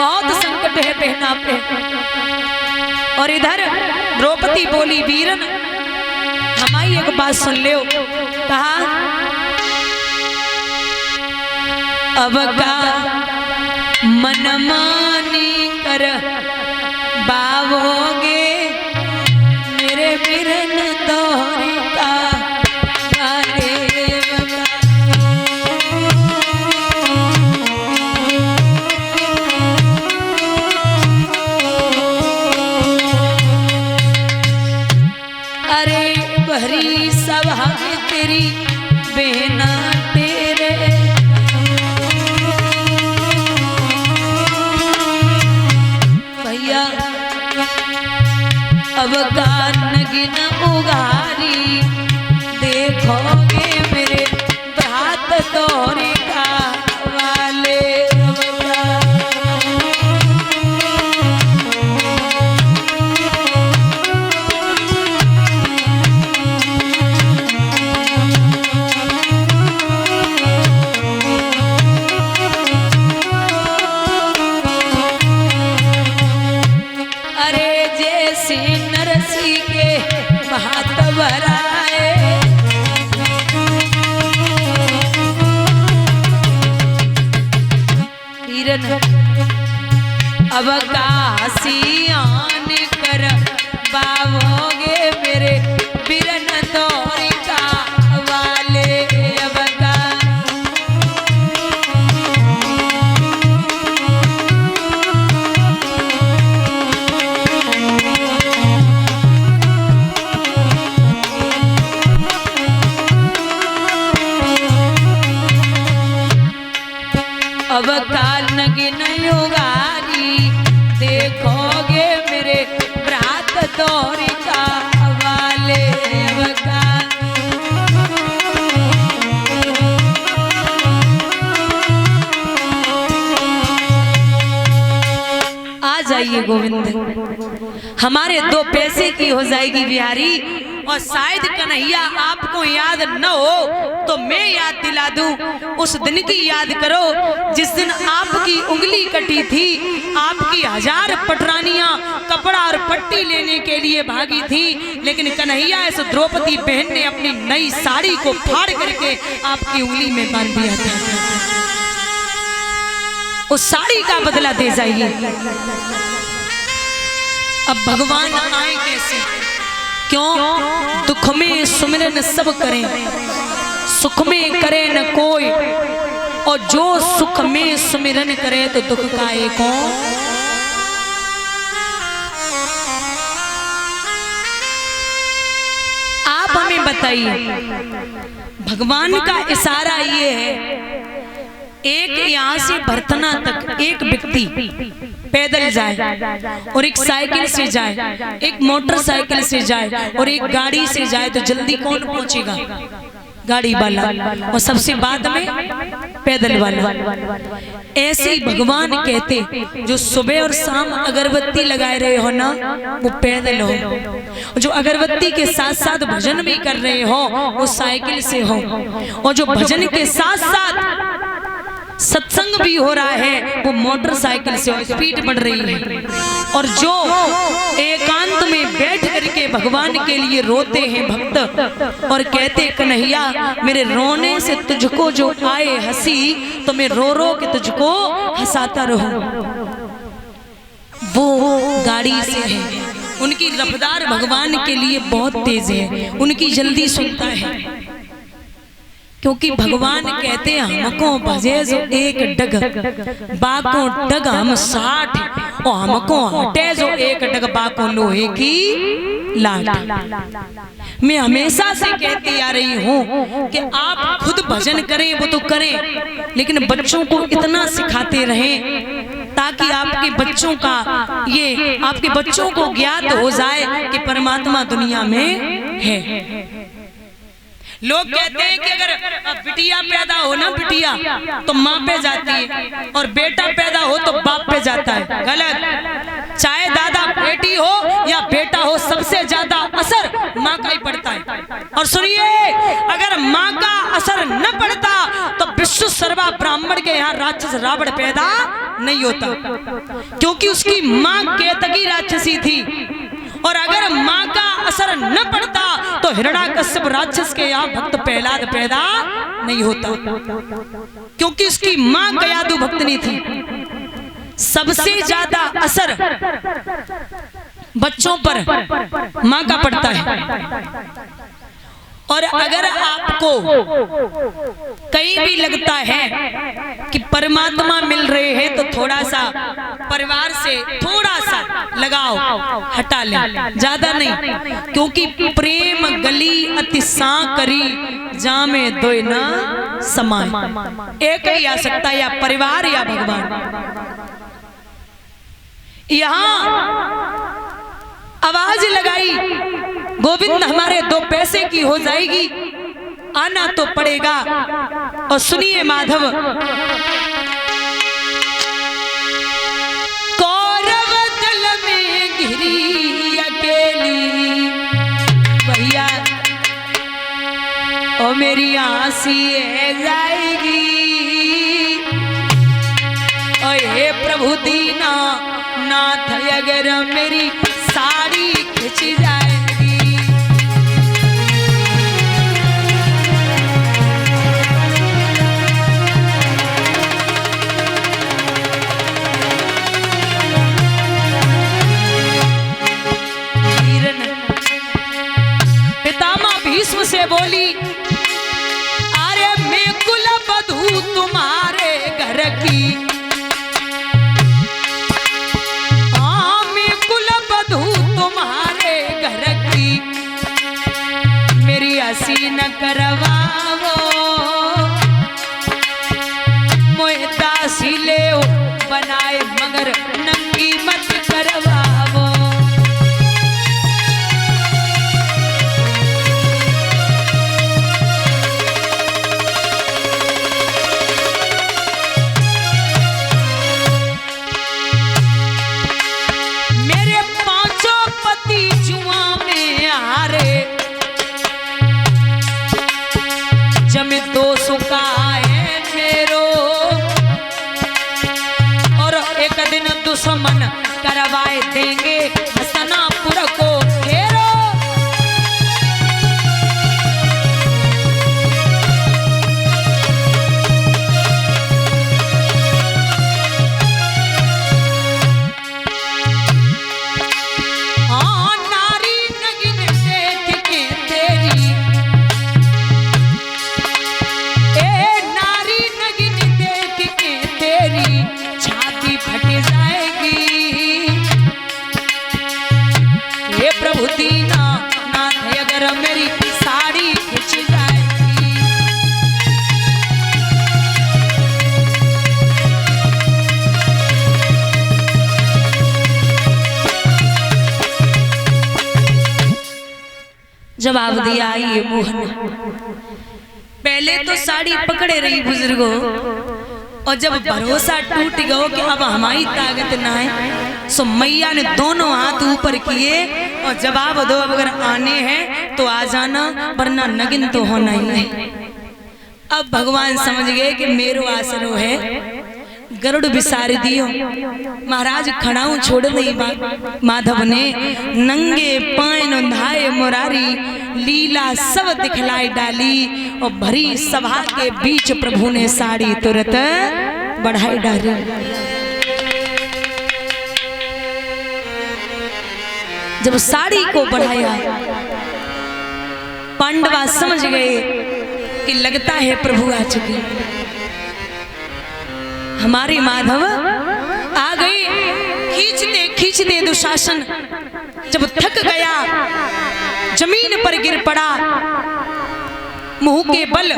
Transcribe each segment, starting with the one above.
बहुत संकट है बहना पे। और इधर द्रौपदी बोली वीरन हमारी एक बात सुन लो। कहा अब का मन मानी कर बावोगे मेरे वीरन तोहरी का वाले बता। अरे भरी सभा में तेरी बहना तेरे भैया अब का नगिन उगारी देखोगे मेरे भ्रात तोरे का वाले नरसी के महत भराए वीरन अब कासियान कर बावोगे मेरे वीरन तोरी का वाले अब का। अब काल नगिन युगारी देखोगे मेरे भ्रात तोरी का वाले अब का। आ जाइए गोविंद हमारे 2 पैसे की हो जाएगी बिहारी। और शायद कन्हैया आपको याद न हो तो मैं याद दिला दूं उस दिन की याद करो जिस दिन आपकी उंगली कटी थी। आपकी 1000 पटरानियां कपड़ा और पट्टी लेने के लिए भागी थी लेकिन कन्हैया इस द्रौपदी बहन ने अपनी नई साड़ी को फाड़ करके आपकी उंगली में बांध दिया था। उस साड़ी का बदला दे जाइए। अब भगवान आए कैसे? क्यों दुख में सुमिरन सब करें सुख में करे न कोई और जो सुख में सुमिरन करे तो दुख का एक हो। आप हमें बताइए भगवान का इशारा ये है एक यहाँ से भरतना तक एक व्यक्ति पैदल जाए और एक साइकिल से जाए एक मोटरसाइकिल से जाए और एक गाड़ी से जाए तो जल्दी कौन पहुंचेगा? गाड़ी वाला और सबसे बाद में पैदल वाला। ऐसे ही भगवान कहते जो सुबह और शाम अगरबत्ती लगाए रहे हो ना वो पैदल हो। जो अगरबत्ती के साथ साथ भजन भी कर रहे हो वो साइकिल से हो। और जो भजन के साथ साथ सत्संग भी हो रहा है वो मोटरसाइकिल से स्पीड बढ़ रही है। और जो एकांत में बैठ करके भगवान के लिए रोते हैं भक्त और कहते कन्हैया मेरे रोने से तुझको जो आए हंसी तो मैं रो रो के तुझको हंसाता रहूं, वो गाड़ी से है। उनकी रफ्तार भगवान के लिए बहुत तेज है, उनकी जल्दी सुनता है। क्योंकि भगवान कहते हैं हमको भजे जो एक डग बाको डग हम 60 और हमको हटे जो एक डग बाको लोहे की लाठ। मैं हमेशा से कहती आ रही हूँ कि आप खुद भजन करें वो तो करें लेकिन बच्चों को इतना सिखाते रहें ताकि आपके बच्चों का ये आपके बच्चों को ज्ञात हो जाए कि परमात्मा दुनिया में है। लोग कहते हैं कि अगर बिटिया पैदा हो ना बिटिया तो माँ पे जाती है और बेटा पैदा हो तो बाप पे जाता है। गलत। चाहे दादा बेटी हो या बेटा हो, सबसे ज्यादा असर माँ का ही पड़ता है। और सुनिए, अगर माँ का असर न पड़ता तो विश्व सर्वा ब्राह्मण के यहाँ राक्षस रावण पैदा नहीं होता, क्योंकि उसकी माँ केतकी राक्षसी थी। और अगर माँ का असर न पड़ता तो हिरण्याकश्यप राक्षस के यहाँ भक्त प्रहलाद पैदा नहीं होता, क्योंकि उसकी माँ गयादु भक्तनी थी। सबसे ज्यादा असर बच्चों पर माँ का पड़ता है। और अगर आपको कहीं भी लगता है कि परमात्मा मिल रहे हैं तो थोड़ा सा परिवार से थोड़ा सा लगाओ हटा ले, ज्यादा नहीं, क्योंकि प्रेम गली अति सांकरी जामे दोय ना समाए। एक ही आ सकता है, या परिवार या भगवान। यहाँ आवाज लगाई, गोविंद हमारे 2 पैसे की हो जाएगी, आना तो पड़ेगा। और सुनिए माधव, कौरव दल में घिरी अकेली भैया, ओ मेरी आंसी जाएगी। ओ हे प्रभु दीना नाथ, अगर मेरी साड़ी खिंच जाएगी। पितामह भीष्म से बोली, अरे मैं कुलवधू तुम्हारे घर की, तुम्हारे घर की, मेरी हंसी न करवाओ, मोहे दासी ले बनाए मगर नंगी मत करवाओ। जमे 200 का है मेरो, और एक दिन दुश्मन करवाए देंगे हसनापुर को घेरो। हाँ, नारी नगिन देख के तेरी, छाती फट जाएगी। हे प्रभु दीना नाथ, अगर मेरी साड़ी खिंच जाएगी। जवाब दिया ये मोहन, पहले तो साड़ी पकड़े रही बुजुर्गों, और जब भरोसा टूट गया कि अब हमारी ताकत ना है, सो मैया ने दोनों हाथ ऊपर किए और जवाब दो, अगर आने हैं तो आ जाना, वरना नगिन तो होना ही है। अब भगवान समझ गए कि मेरो आसरो है, गरुड़ बिसार दियो। महाराज खड़ाऊ छोड़ नहीं बात, माधव ने नंगे पायन धाये मुरारी, लीला सब दिखलाई डाली, और भरी सभा के बीच प्रभु ने साड़ी तुरंत बढ़ाई डाली। जब साड़ी को बढ़ाया, पांडवा समझ गए कि लगता है प्रभु आ चुके, हमारे माधव आ गए। खींचते खींचते दुशासन जब थक गया, जमीन पर गिर पड़ा, मुंह के बल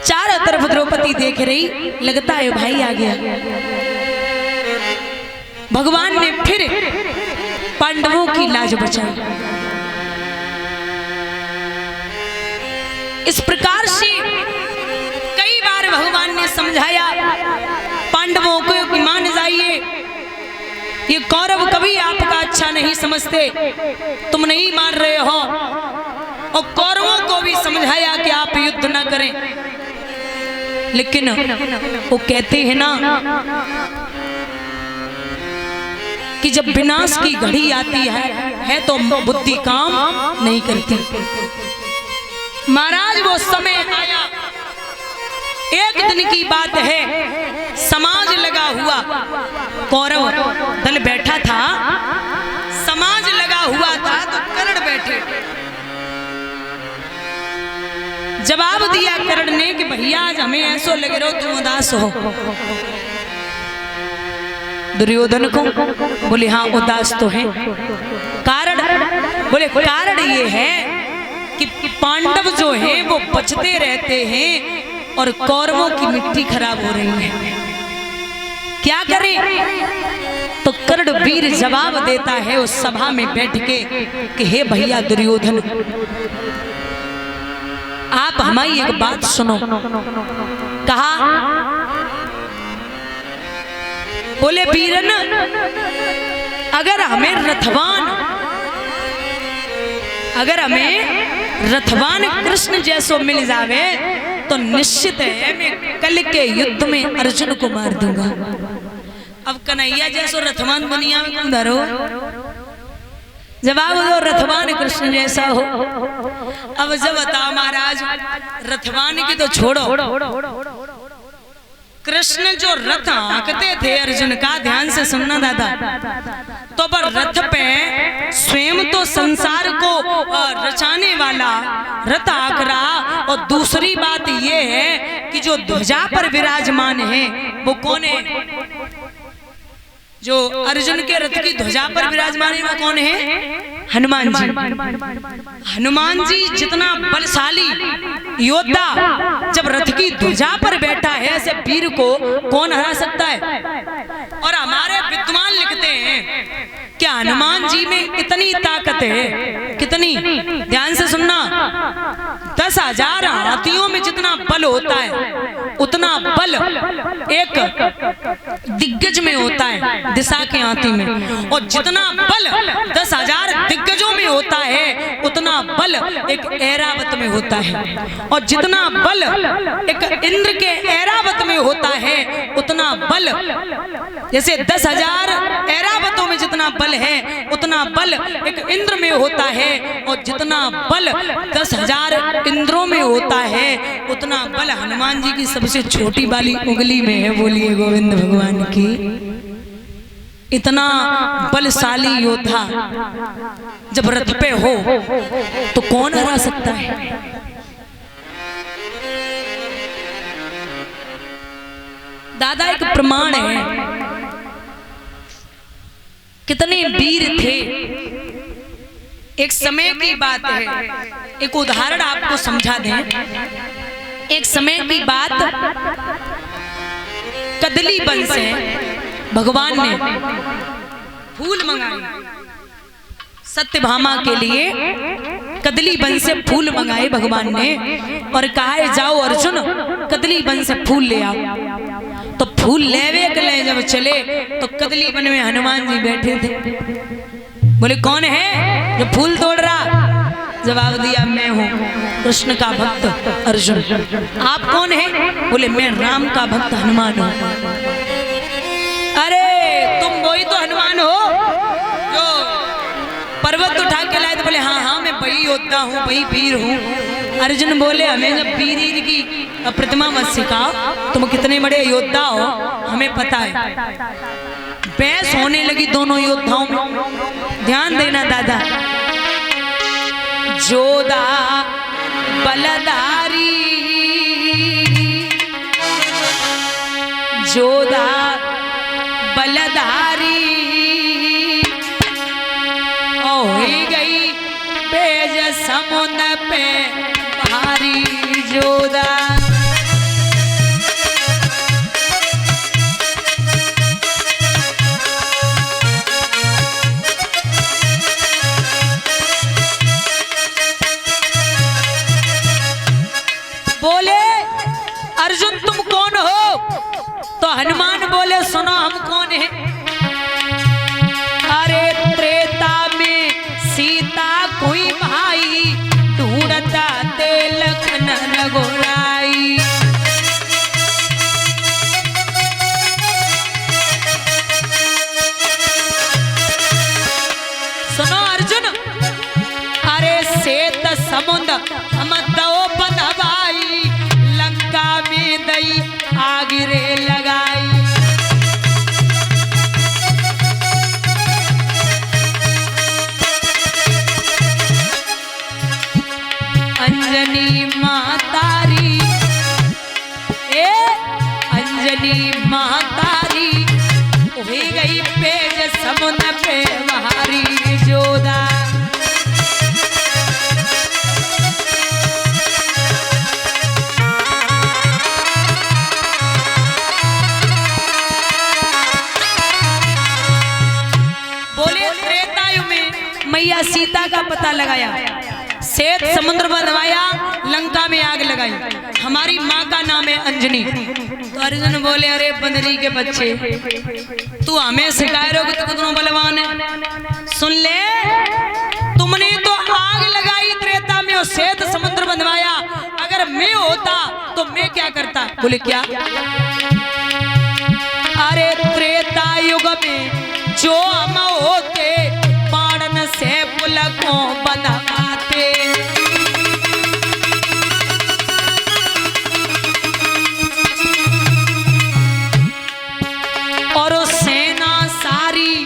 चारों तरफ द्रौपदी देख रही, लगता है भाई आ गया। भगवान ने फिर पांडवों की लाज बचाई। इस प्रकार से कई बार भगवान ने समझाया पांडवों को कि मान जाइए, ये कौरव कभी समझते, तुम नहीं मान रहे हो। और कौरवों को भी समझाया कि आप युद्ध ना करें, लेकिन वो कहते हैं ना कि जब विनाश की घड़ी आती है तो बुद्धि काम नहीं करती। महाराज वो समय आया, एक दिन की बात है, समाज लगा हुआ, कौरव दल बैठा था, समाज लगा हुआ था, तो कर्ण बैठे। जवाब दिया कर्ण ने कि भैया आज हमें ऐसो लग रहा हो तुम उदास हो। दुर्योधन को बोले हाँ उदास तो है। कारण बोले कारण ये है कि पांडव जो है वो बचते रहते हैं और कौरवों की मिट्टी खराब हो रही है, क्या करें। तो कर्ण वीर जवाब देता है उस सभा में बैठ के कि हे भैया दुर्योधन, आप हमारी एक बात सुनो। कहा, बोले वीरन, अगर हमें रथवान कृष्ण जैसो मिल जावे तो निश्चित है मैं कल के युद्ध में अर्जुन को मार दूंगा। अब कन्हैया जैसो रथवान दुनिया में कौन धरो। जवाब दो, रथवान कृष्ण जैसा हो। अब जब बताओ महाराज, रथवान की तो छोड़ो, कृष्ण जो रथ हाँकते थे अर्जुन का, ध्यान से सुनना दादा, तो पर रथ पे स्वयं तो संसार को रचाने वाला रथ हाँक रहा। और दूसरी बात ये है कि जो ध्वजा पर विराजमान है वो कौन है, जो अर्जुन के रथ की ध्वजा पर विराजमान है वो कौन है, हनुमान जी। हनुमान जी जितना बलशाली योद्धा जब रथ की ध्वजा पर बैठा है, ऐसे वीर को कौन हरा सकता है। और हमारे विद्वान लिखते हैं कि हनुमान जी में इतनी ताकत है, कितनी, ध्यान से सुनना, 10,000 हाथियों में जितना बल होता है उतना बल एक दिग्गज में होता है, दिशा के हाथी में। और जितना बल 10,000 दिग्गजों में होता है उतना बल एक ऐरावत में होता है। और जितना बल एक इंद्र के ऐरावत में होता है उतना बल, जैसे 10,000 ऐरावतों में जितना बल है उतना बल एक इंद्र में होता है। और जितना बल 10,000 इंद्रों में होता है उतना बल हनुमान जी की सबसे छोटी वाली उंगली में है। बोलिए गोविंद भगवान की। इतना बलशाली योद्धा जब रथ पे हो तो कौन हरा सकता है। दादा एक प्रमाण है, कितने वीर थे। एक समय की बात है, एक उदाहरण आपको समझा दें। एक समय की बात, कदली वन से भगवान ने फूल मंगाए सत्यभामा के लिए। कदली वन से फूल मंगाए भगवान ने और कहा जाओ अर्जुन कदली वन से फूल ले आओ। तो फूल लेवे के ले जब चले तो कदली वन में हनुमान जी बैठे थे। बोले कौन है जो फूल तोड़ रहा। जवाब दिया मैं हूँ कृष्ण का भक्त अर्जुन। आप कौन है। बोले मैं राम का भक्त हनुमान हूँ। अरे तुम वही तो हनुमान हो जो पर्वत उठा के लाए थे। बोले हाँ हाँ मैं वही योद्धा हूँ, वही वीर हूँ। अर्जुन बोले हमें जब वीर की प्रतिमा मत सिखाओ, तुम कितने बड़े योद्धा हो हमें पता है। बहस होने लगी दोनों योद्धाओं में। ध्यान देना दादा। जोधा बलधारी, जोधा बलधारी हो गई पेज समुद्र पे भारी। जोधा बोले अर्जुन तुम कौन हो। तो हनुमान बोले सुनो हम कौन है। अरे त्रेता समुद्र हम दो बंधवाई, लंका में दई आग रे लगाई। अंजनी मातारी अंजनी मातारी हुई गई पेज समुद्र पे बहारी जोदा। बोले त्रेता युग में मैया सीता का पता लगाया, श्वेत समुद्र बंधवाया, लंका में आग लगाई। हमारी माँ का नाम है अंजनी। तो अर्जुन बोले अरे बंदरी के बच्चे, तू हमें सिखाए रहो कि तू कितना बलवान है। सुन ले, तुमने तो आग लगाई त्रेता में और श्वेत समुद्र बंधवाया, अगर मैं होता तो मैं क्या करता? बोले क्या? अरे त्रेता युग में जो हम होते बाणन से पुल को बंधवाते। और सेना सारी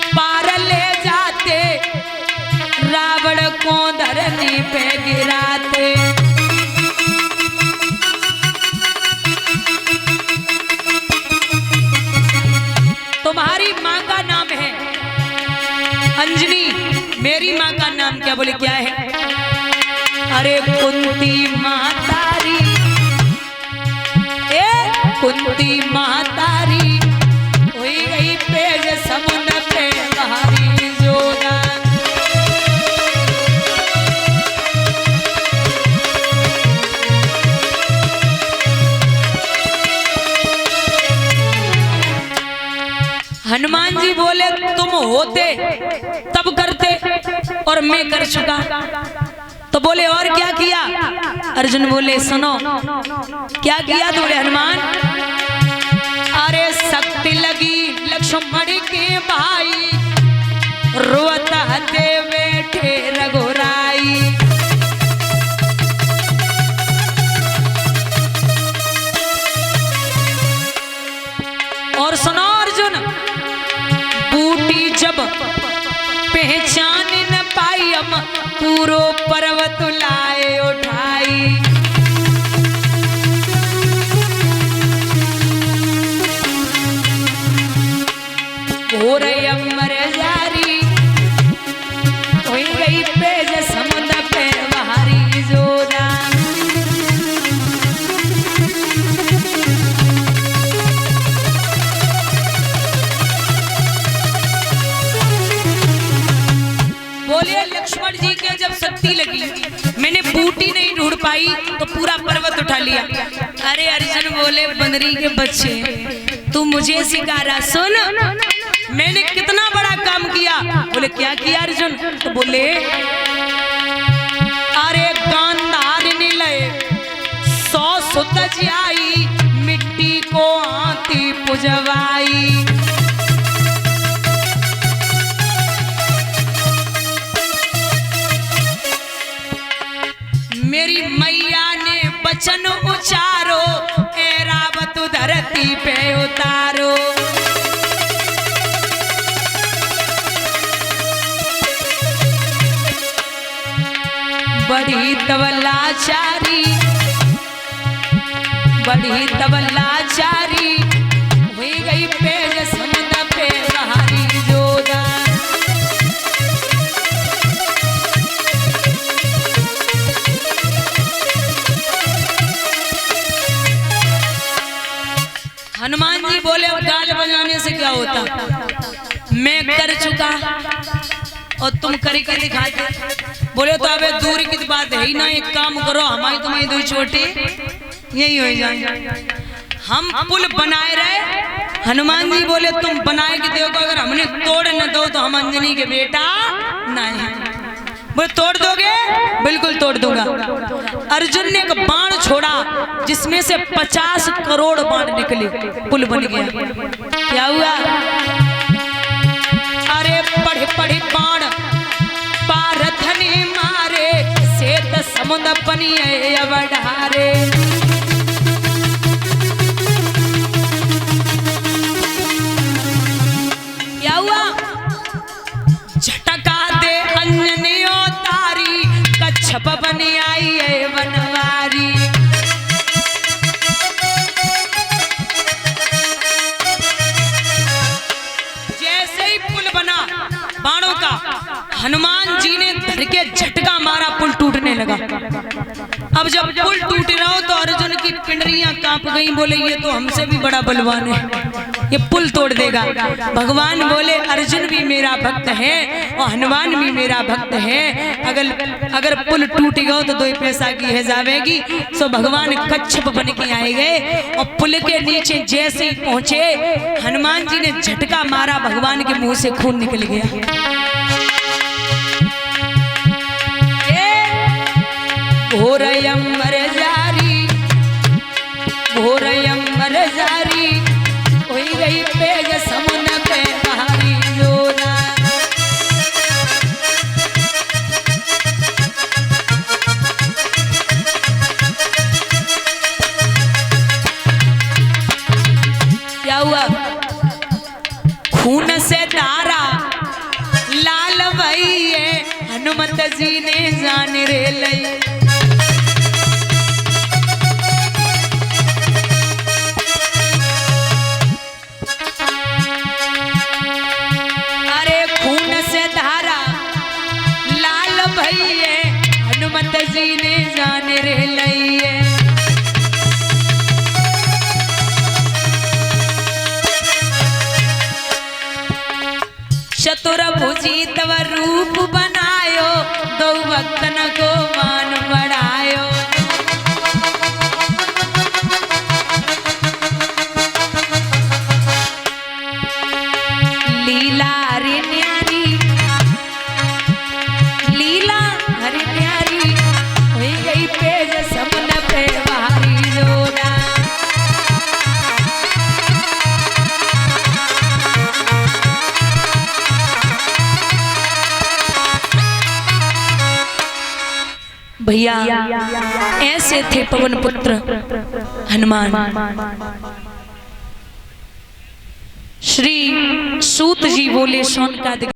पार ले जाते, रावण को धरनी पे गिराते। तुम्हारी माँ का नाम है अंजनी, मेरी माँ का नाम क्या? बोले क्या है? अरे कुंती मातारी, कुंती मातारी हुई गई पेज समुद्र पे बहारी जोदा। हनुमान जी बोले तुम होते तब करते और मैं कर चुका। तो बोले और क्या किया? अर्जुन बोले सुनो क्या किया? तो बोले हनुमान, अरे शक्ति लगी लक्ष्मण के भाई, रोता दे बैठे रघुराई। और सुनो अर्जुन, बूटी जब पहचान न पाई, हम पूरो पर्वत लाए उठाई। घोर अमर जारी हुई गई पेज समुद्र पे बहारी जोदा। बोले लक्ष्मण जी के जब शक्ति लगी, मैंने बूटी नहीं ढूंढ पाई तो पूरा पर्वत उठा लिया। अरे अर्जुन बोले बंदरी के बच्चे, तू मुझे सिखा रहा? सुन मैंने कितना बड़ा काम किया। बोले क्या किया अर्जुन? तो बोले अरे गांधार निलय 100 सुत जाई, मिट्टी को आती पुजवाई। मेरी मैया ने वचन उचारो, ऐरावत धरती पे उतारो। बड़ी तबलाचारी, बड़ी तबलाचारी हुई गई पेज समुद्र पे बहारी जोदा। हनुमान जी बोले अब गाल बजाने से क्या होता? मैं कर चुका और तुम करके दिखाते। बोले तो अबे दूर की बात है ही ना, एक काम करो, हमारी तुम्हारी दो छोटे यही हो जाए, हम पुल बनाए रहे। हनुमान जी बोले तुम बनाए के देखो, अगर हमने तोड़ न दो तो हम अंजनी के बेटा नहीं। बोले तोड़ दोगे? बिल्कुल तोड़ दूंगा। अर्जुन ने एक बाण छोड़ा जिसमें से 50 करोड़ बाण निकले, पुल बन गया। क्या हुआ? अरे पढ़े पढ़े बाण पारथ ने मारे, बनिए अब ढारे। क्या हुआ? झटका दे अंजनियो तारी, कच्छप बनी आई है बनवारी। जैसे ही पुल बना बाणों का, हनुमान जी ने धर के झटका मारा, पुल टूटने लगा। अब जब पुल टूट रहा हो तो अर्जुन की पिंडरियां कांप गई। बोले ये तो हमसे भी बड़ा बलवान है, ये पुल तोड़ देगा। भगवान बोले अर्जुन भी मेरा भक्त है और हनुमान भी मेरा भक्त है। अगर पुल टूट गया तो 2 पैसा की है जावेगी। सो भगवान कच्छप बन के आए गए और पुल के नीचे जैसे ही पहुंचे, हनुमान जी ने झटका मारा, भगवान के मुंह से खून निकल गया। घोरयम्बर जारी, घोरयम्बर जारी, होई गई पेज समुन पे भारी जोरा। क्या हुआ? खून से धारा लाल भइए, हनुमत जी ने जान रे लई। हनुमत जी ने जान रे लइए। चतुर्भुजी तव रूप बनायो, 2 भक्तन को मान बढ़ायो। लीला रे न्यारी, लीला हरि न्यारी, होई गई पेज समुन पे भारी जोरा। भैया ऐसे थे पवन पुत्र हनुमान। श्री सूत जी बोले, शौनकादिक